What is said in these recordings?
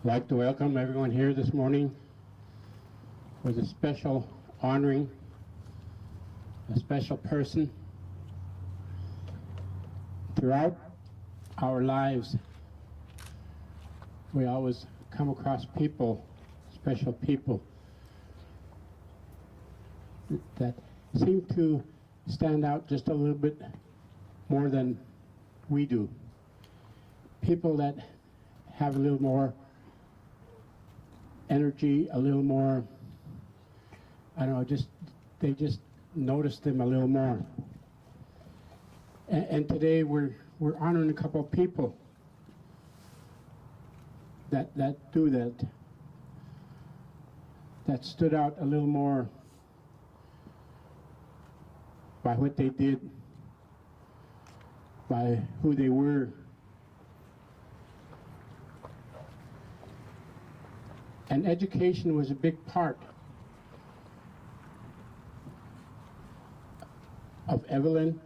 I'd like to welcome everyone here this morning with a special honoring, a special person. Throughout our lives, we always come across people, special people, that seem to stand out just a little bit more than we do. People that have a little more energy, a little more, I don't know, they just notice them a little more. And today we're honoring a couple of people that do that stood out a little more by what they did, by who they were. And education was a big part of Evelyn.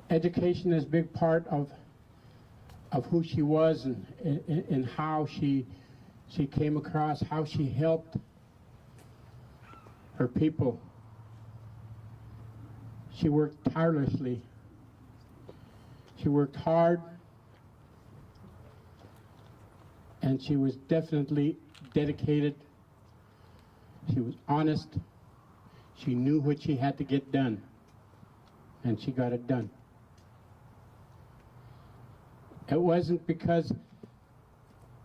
Education is a big part of who she was and how she came across, how she helped her people. She worked tirelessly. She worked hard. And she was definitely dedicated. She was honest. She knew what she had to get done. And she got it done. It wasn't because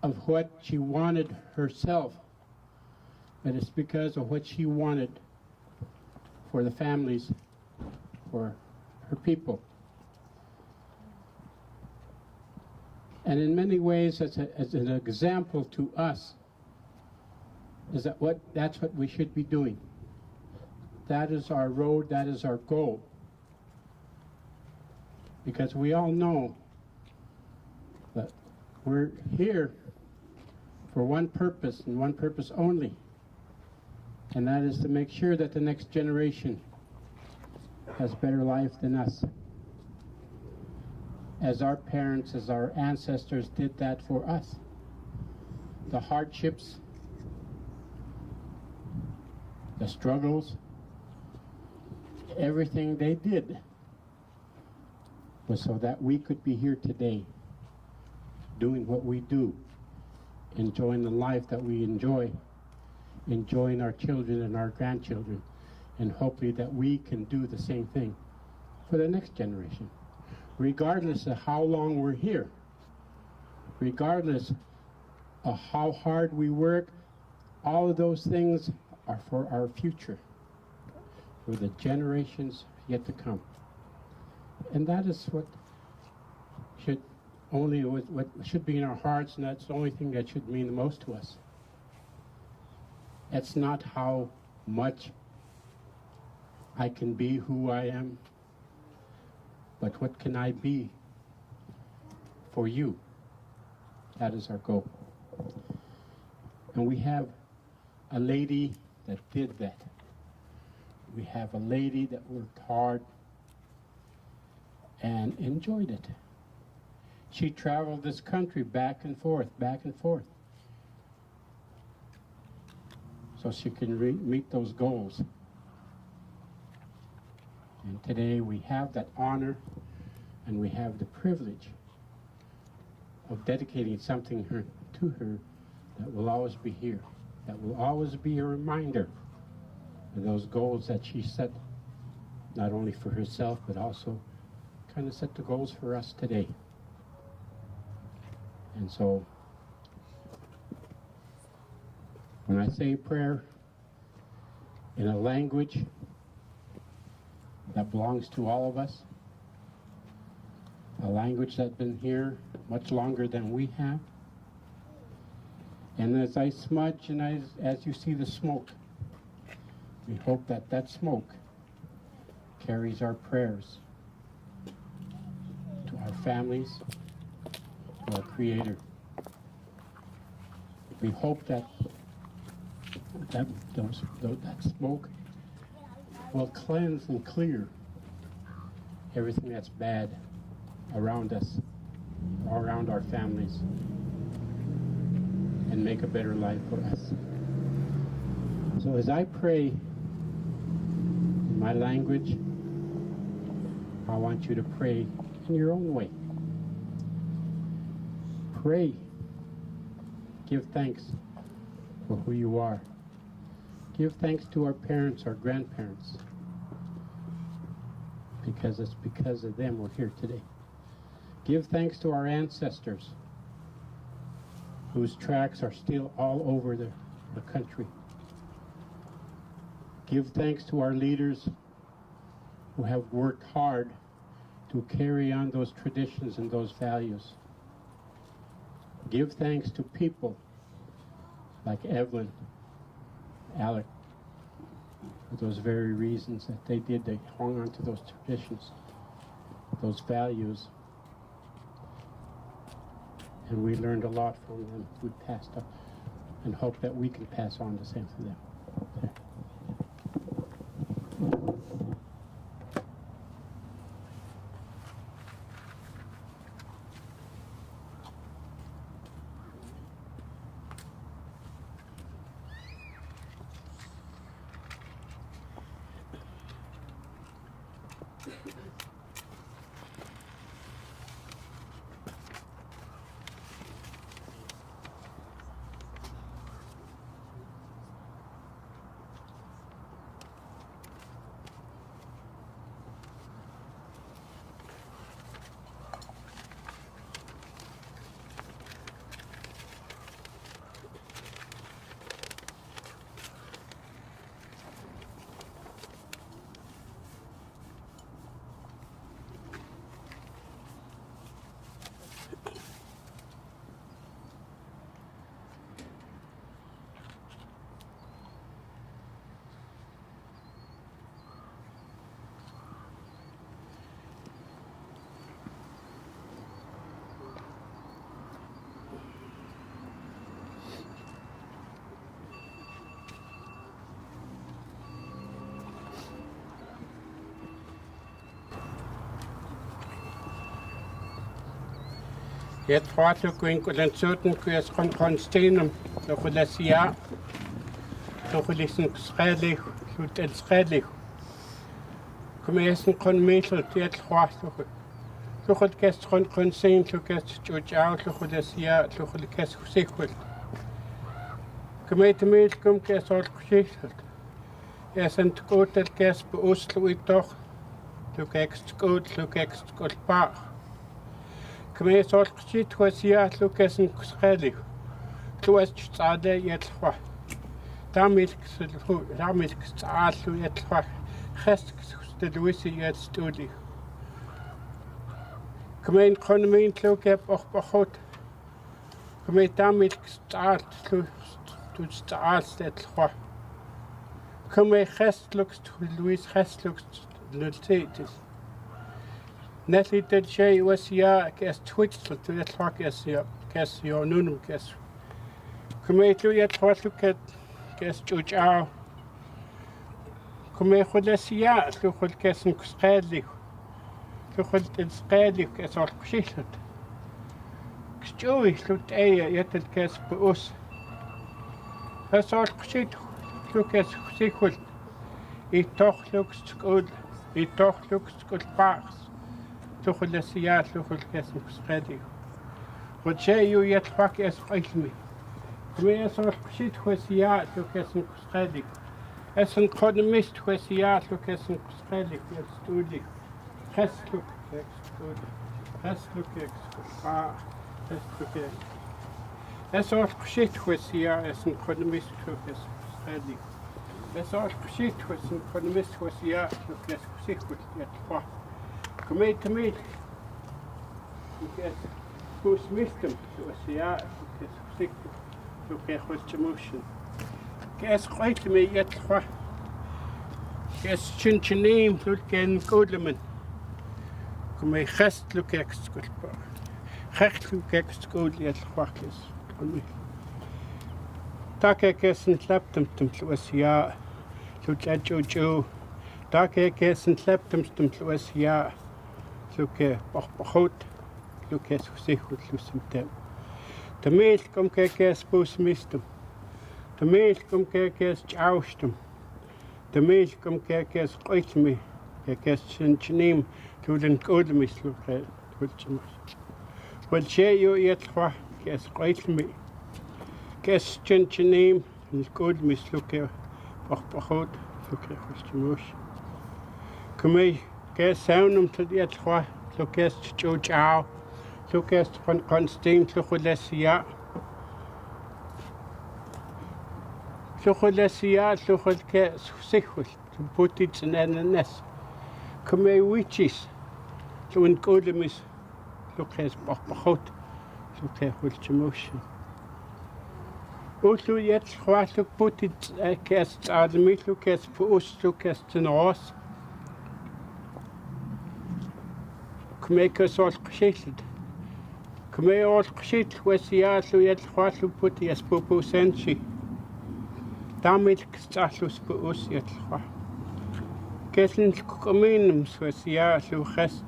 of what she wanted herself, but it's because of what she wanted for the families, for her people. And in many ways, as an example to us, is that's what we should be doing. That is our road, that is our goal. Because we all know that we're here for one purpose and one purpose only. And that is to make sure that the next generation has better life than us. As our parents, as our ancestors did that for us. The hardships, the struggles, everything they did was so that we could be here today, doing what we do, enjoying the life that we enjoy, enjoying our children and our grandchildren, and hopefully that we can do the same thing for the next generation. Regardless of how long we're here, regardless of how hard we work, all of those things are for our future, for the generations yet to come. And that is what should be in our hearts, and that's the only thing that should mean the most to us. It's not how much I can be who I am, but what can I be for you? That is our goal. And we have a lady that did that. We have a lady that worked hard and enjoyed it. She traveled this country back and forth, so she can meet those goals. And today we have that honor and we have the privilege of dedicating something to her that will always be here, that will always be a reminder of those goals that she set, not only for herself, but also kind of set the goals for us today. And so, when I say prayer in a language that belongs to all of us, a language that's been here much longer than we have. And as I smudge and as you see the smoke, we hope that that smoke carries our prayers to our families, to our Creator. We hope that smoke will cleanse and clear everything that's bad around us, around our families and make a better life for us. So as I pray in my language, I want you to pray in your own way. Pray. Give thanks for who you are. Give thanks to our parents, our grandparents, because it's because of them we're here today. Give thanks to our ancestors, whose tracks are still all over the country. Give thanks to our leaders who have worked hard to carry on those traditions and those values. Give thanks to people like Evelyn, Alec, for those very reasons that they did. They hung on to those traditions, those values. And we learned a lot from them. We passed on and hope that we can pass on the same to them. Jetzt fahrt ihr in den Zürten, kus kon stenen, so für das Jahr, so für diesen schrecklich, so den schrecklich. Kommen kon Mittel, jetzt fahrt so für das kon sehen, so das George out, so für das Jahr, so für das Sichel. Kommen mit, kommt das auch Geschichte. Sind gut, das bei Oslo i doch, so gehst gut, Bach. Kmei sol qsit wasia lukasen kusqali. Tuas tsada yatwa. Damit tsalu yatwa. Khast stedwisi yat studi. Kmei konmin lukap okhot. Kmei damit tsat tu tsat yatwa. Kmei khast lukst Luis khast lukst lultetis. Netli did she was ya kes twitched to the clock as ya kes your nunum kes. Come to yet what look at kes judge out. Come for the sia to hold kes and skadly. To hold it skadly kes or shit. Joey looked a yet at kes for us. That's all shit. Look as sequel. It talk looks good. It talk looks good parks. Tuchel the Sia, Tuchel Cassin Spreading. What say you yet fuck as fight me? Me as all shit was Sia, to Cassin Spreading. As an economist was Sia, to Cassin Spreading, yes, studi. Has look, good. Has look, has look, as all shit was Sia, as an economist to Cassin Spreading. As all shit was an economist was Sia, to Cassin Spreading, yet fuck. Come to me. Because who's missed them to a sea, because sick to get with emotion. Guess quite to me yet. Guess name look and Goodleman. Come a hest look ex good. Hecht look ex good yet whackers on me. Tak I guess and slapped them to a sea to Joe. Tak I guess and slapped them to a sea. Look, Bachot, Lucas Sihut Lucem Tem. The mail come Kakas Postmistum. The mail come Kakas Chaustum. The mail come Kakas Oitme, Kakas Chinchinim, to the Godamis Lucas. Well, share you yet, Kas Oitme. Kas Chinchinim, and Godamis Lucas, Bachbachot, Lucas Hostimush. Come, Kas Soundum to the Yetwa, Lucas Chow. Lucas van Constantine Lucas Lucas Sichus to put it in an nest. Come witches to encodemis Lucas Bachbachot Lucas Wilchemotion. Also yet what to put it cast out the meat Lucas for us Lucas to North. Come make us all shaded. Come all shit was the yard yet what to put the Spopo Sensi. Damit status for us yet. Getting cominums was the yard to rest.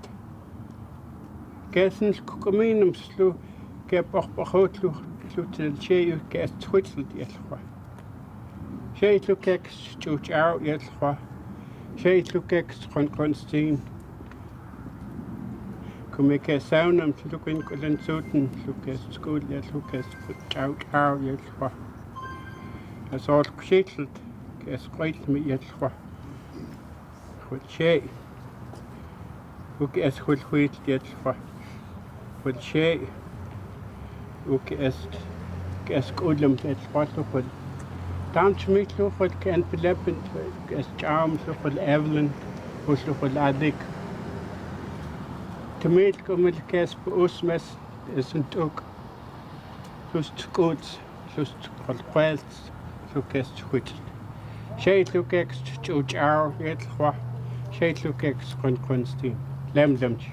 Getting cominums to get Bachbachot to the chair you get twisted yet. She took X to out yet. She took X on Constantine. Come make a sound and look in and certain look as school yet look as put out how yet. As all shittled, as quite me yet. What she look as what wheat yet. What she look as golem yet. What look what down to me look what can't be left as charms look what Evelyn was look what Adik. De meet kom met kerst bij ons mes is een ook lust goed, lust wat kwijt, zo kerst goed. Zij ook ekst George R. Het qua, zij ook ekst kon Constantine, lemdemtje.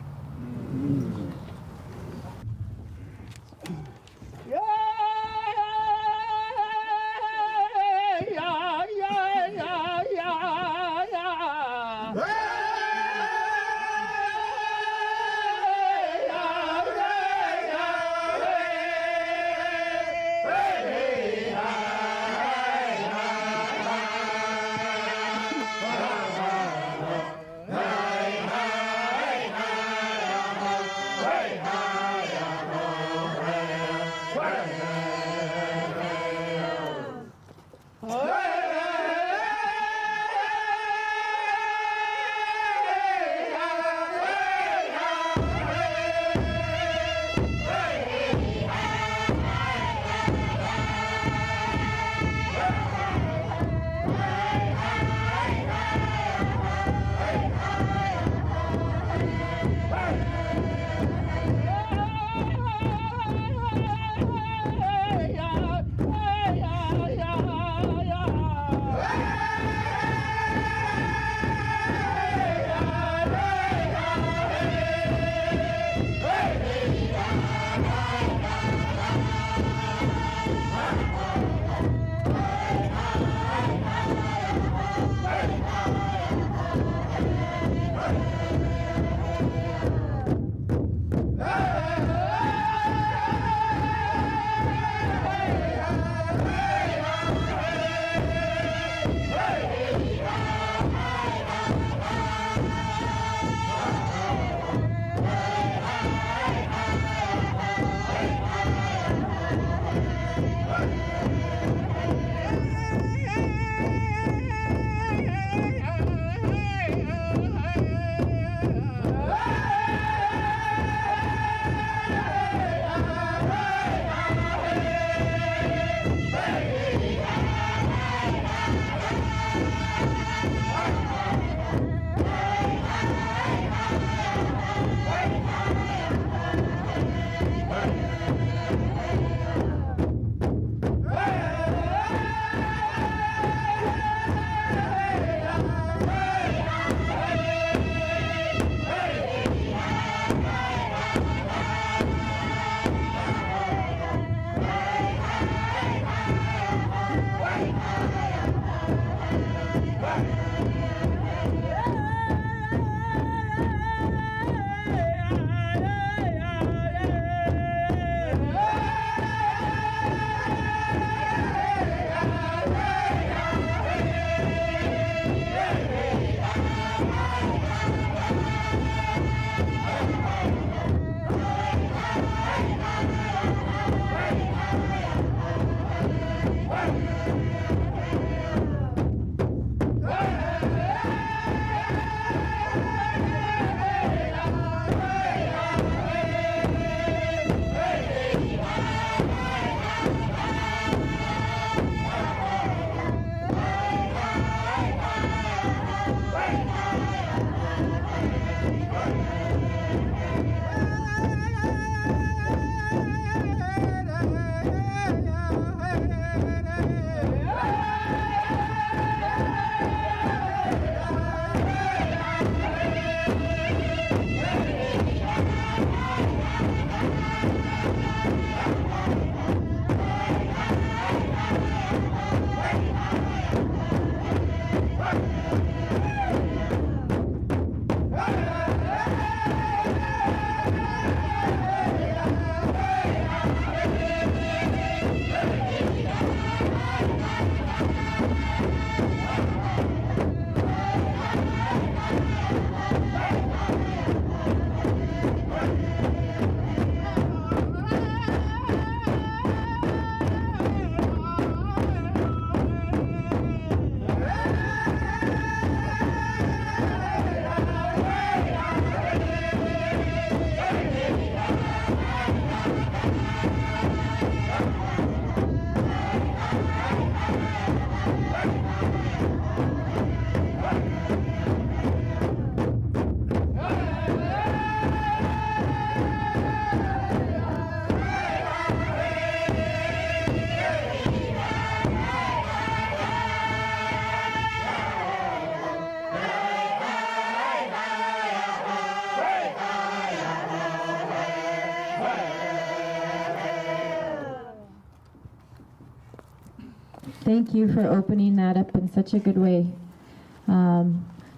Thank you for opening that up in such a good way.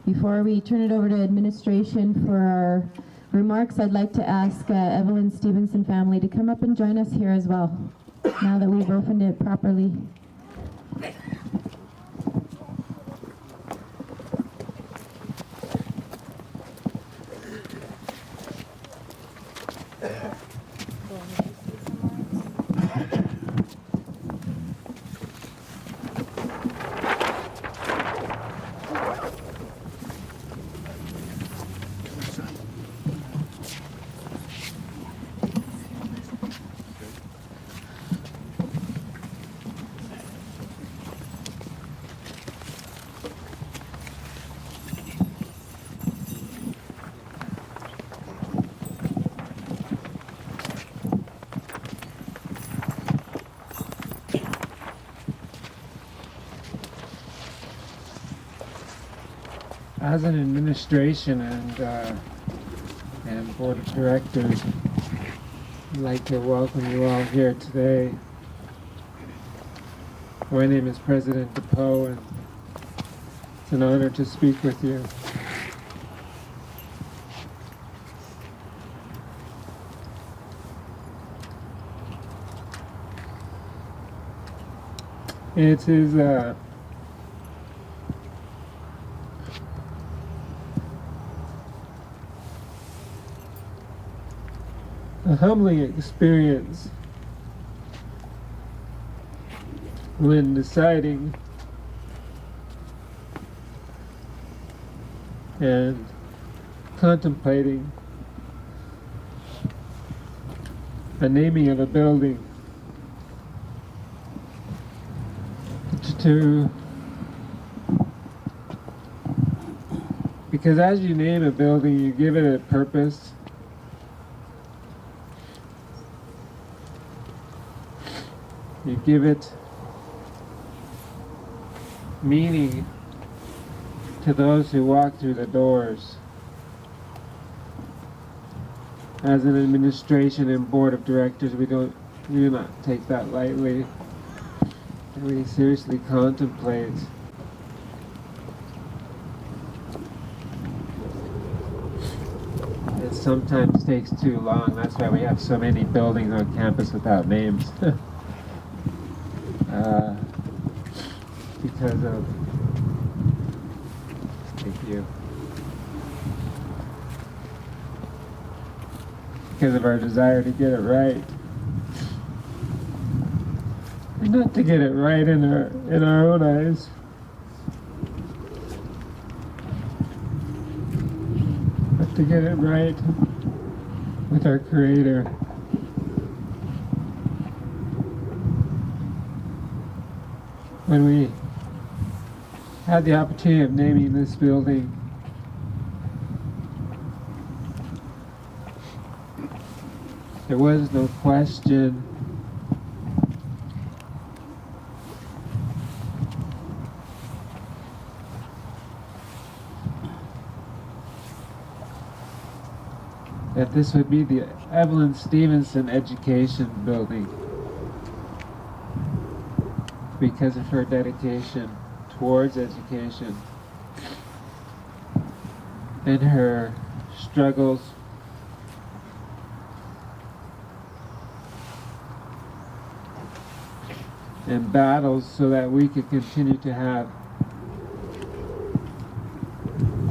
Before we turn it over to administration for our remarks, I'd like to ask Evelyn Stevenson family to come up and join us here as well, now that we've opened it properly. As an administration and board of directors, I'd like to welcome you all here today. My name is President DePoe, and it's an honor to speak with you. It is a humbling experience when deciding and contemplating the naming of a building because as you name a building, you give it a purpose. You give it meaning to those who walk through the doors. As an administration and board of directors, we do not take that lightly. And we seriously contemplate it sometimes takes too long. That's why we have so many buildings on campus without names. Because of, thank you, because of our desire to get it right. not to get it right in our own eyes. But to get it right with our Creator. When we had the opportunity of naming this building, there was no question that this would be the Evelyn Stevenson Education Building because of her dedication towards education and her struggles and battles so that we could continue to have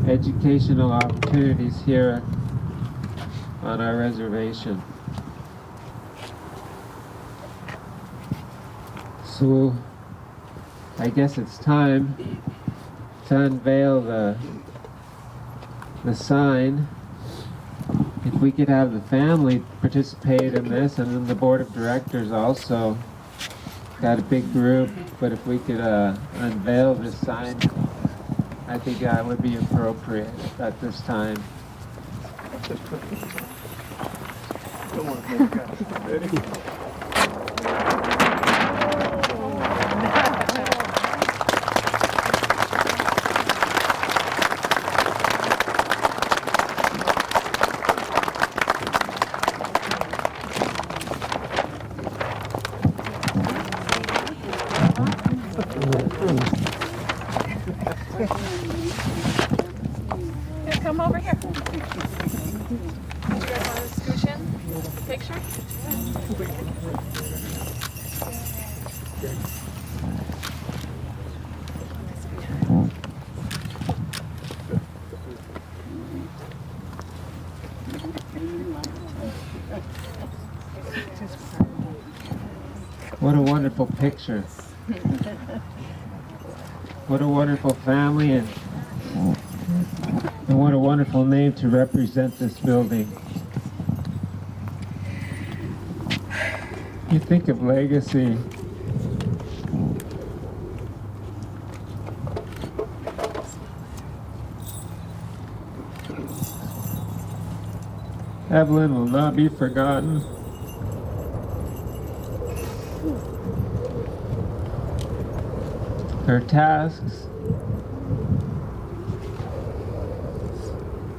educational opportunities here on our reservation. So I guess it's time to unveil the sign. If we could have the family participate in this, and then the board of directors also got a big group, but if we could unveil this sign, I think that would be appropriate at this time. Come over here. You guys want to scooch in? Picture? What a wonderful picture. What a wonderful family, and what a wonderful name to represent this building. You think of legacy. Evelyn will not be forgotten. Her tasks,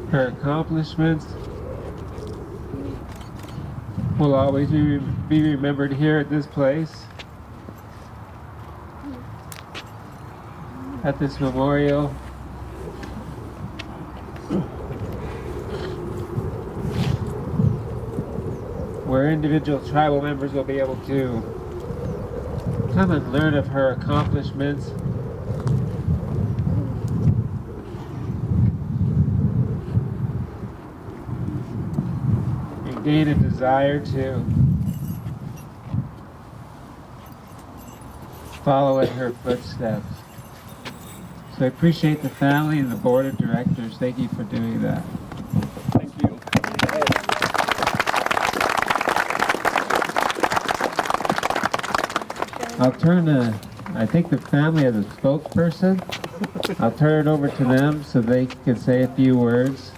her accomplishments will always be remembered here at this place, at this memorial. Where individual tribal members will be able to come and learn of her accomplishments, and gain a desire to follow in her footsteps. So I appreciate the family and the board of directors. Thank you for doing that. Thank you. I'll turn I think the family has a spokesperson. I'll turn it over to them so they can say a few words.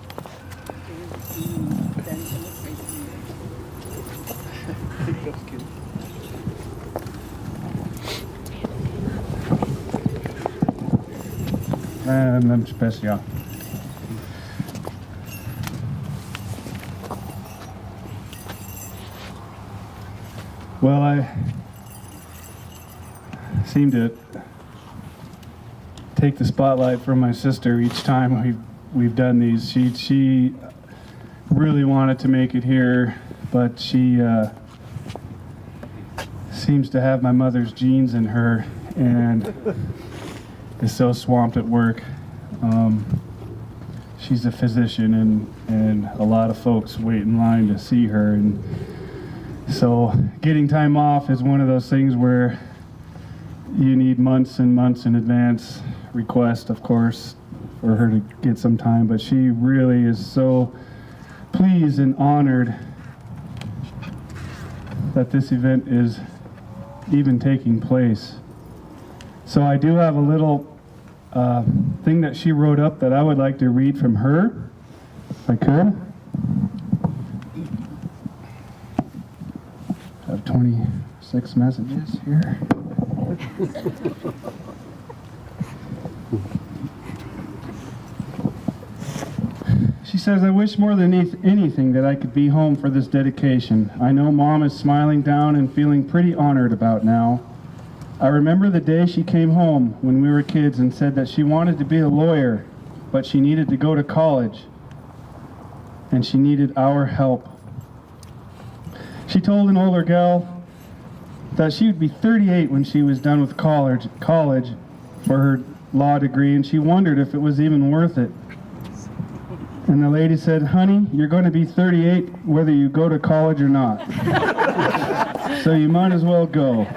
Même spécial. Well, I seem to take the spotlight from my sister each time we've done these. She really wanted to make it here, but she seems to have my mother's genes in her and is so swamped at work. She's a physician, and a lot of folks wait in line to see her, and so getting time off is one of those things where you need months and months in advance request, of course, for her to get some time, but she really is so pleased and honored that this event is even taking place. So I do have a little thing that she wrote up that I would like to read from her, if I could. I have 26 messages here. She says, I wish more than anything that I could be home for this dedication. I know Mom is smiling down and feeling pretty honored about now. I remember the day she came home when we were kids and said that she wanted to be a lawyer, but she needed to go to college, and she needed our help. She told an older gal that she would be 38 when she was done with college for her law degree, and she wondered if it was even worth it. And the lady said, honey, you're going to be 38 whether you go to college or not. So you might as well go.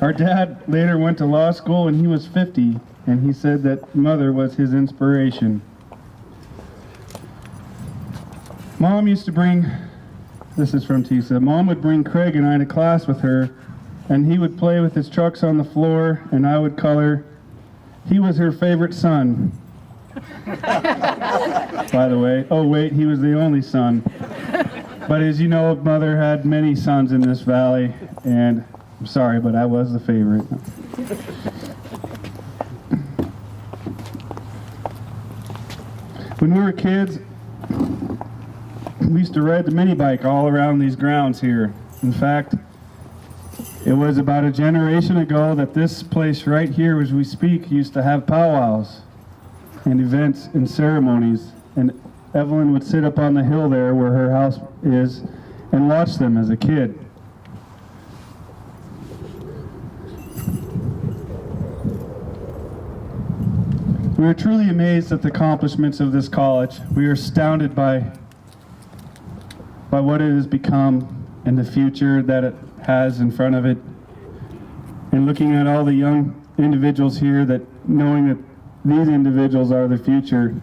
Our dad later went to law school and he was 50, and he said that Mother was his inspiration. Mom used to bring, this is from Tisa, Mom would bring Craig and I to class with her, and he would play with his trucks on the floor and I would color. He was her favorite son. By the way, oh wait, he was the only son. But as you know, Mother had many sons in this valley, and I'm sorry, but I was the favorite. When we were kids, we used to ride the mini bike all around these grounds here. In fact, it was about a generation ago that this place right here, as we speak, used to have powwows and events and ceremonies, and Evelyn would sit up on the hill there where her house is and watch them as a kid. We are truly amazed at the accomplishments of this college. We are astounded by what it has become and the future that it has in front of it, and looking at all the young individuals here, that knowing that these individuals are the future,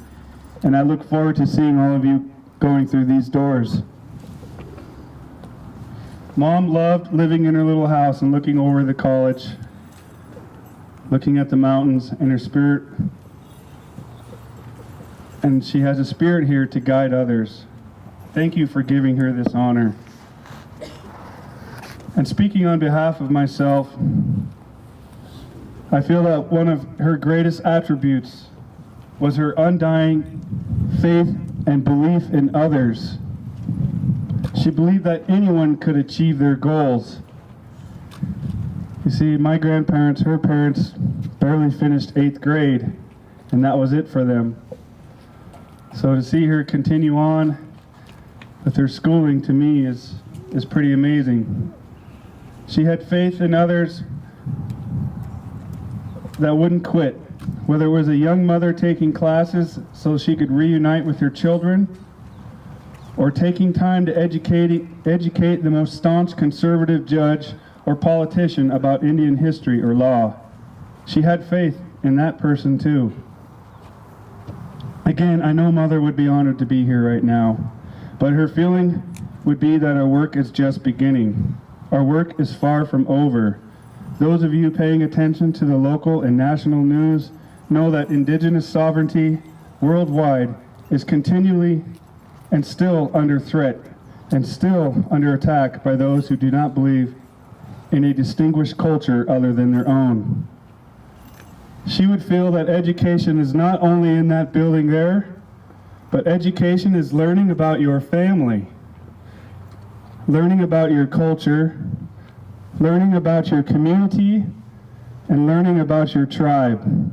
and I look forward to seeing all of you going through these doors. Mom loved living in her little house and looking over the college, looking at the mountains, and her spirit, and she has a spirit here to guide others. Thank you for giving her this honor. And speaking on behalf of myself, I feel that one of her greatest attributes was her undying faith and belief in others. She believed that anyone could achieve their goals. You see, my grandparents, her parents, barely finished 8th grade, and that was it for them. So to see her continue on with her schooling, to me, is pretty amazing. She had faith in others that wouldn't quit, whether it was a young mother taking classes so she could reunite with her children, or taking time to educate the most staunch conservative judge or politician about Indian history or law. She had faith in that person too. Again, I know Mother would be honored to be here right now, but her feeling would be that our work is just beginning. Our work is far from over. Those of you paying attention to the local and national news know that Indigenous sovereignty worldwide is continually and still under threat and still under attack by those who do not believe in a distinguished culture other than their own. She would feel that education is not only in that building there, but education is learning about your family, learning about your culture, learning about your community, and learning about your tribe.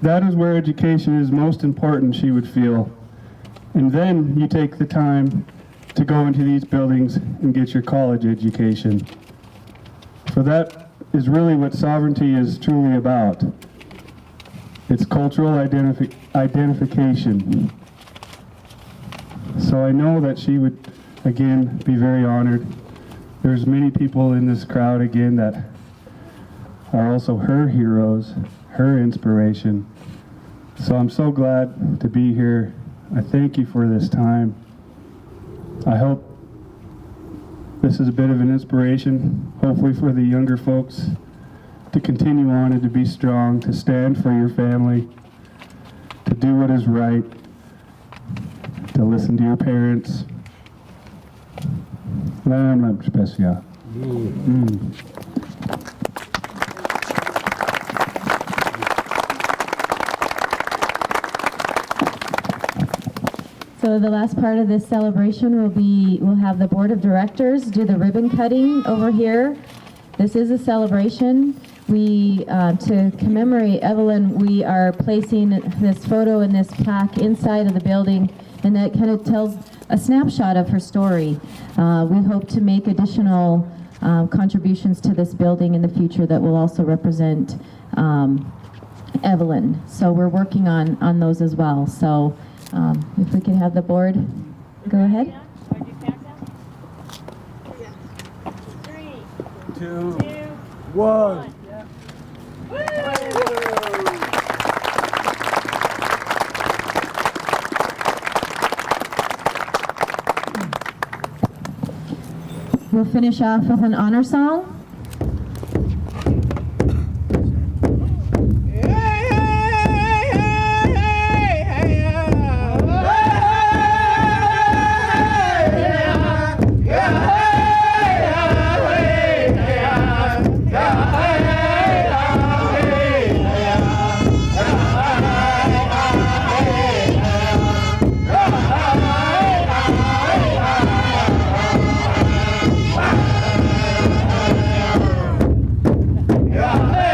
That is where education is most important, she would feel. And then you take the time to go into these buildings and get your college education. For that is really what sovereignty is truly about. It's cultural identification. So I know that she would, again, be very honored there's many people in this crowd again that are also her heroes, her inspiration. So I'm so glad to be here. I thank you for this time. I hope this is a bit of an inspiration, hopefully for the younger folks, to continue on and to be strong, to stand for your family, to do what is right, to listen to your parents. Lamb special. So the last part of this celebration we'll have the board of directors do the ribbon cutting over here. This is a celebration. To commemorate Evelyn, we are placing this photo and this plaque inside of the building, and that kind of tells a snapshot of her story. We hope to make additional contributions to this building in the future that will also represent Evelyn. So we're working on those as well. So if we could have the board go ahead. 3, 2, 1. We'll finish off with an honor song. Yeah.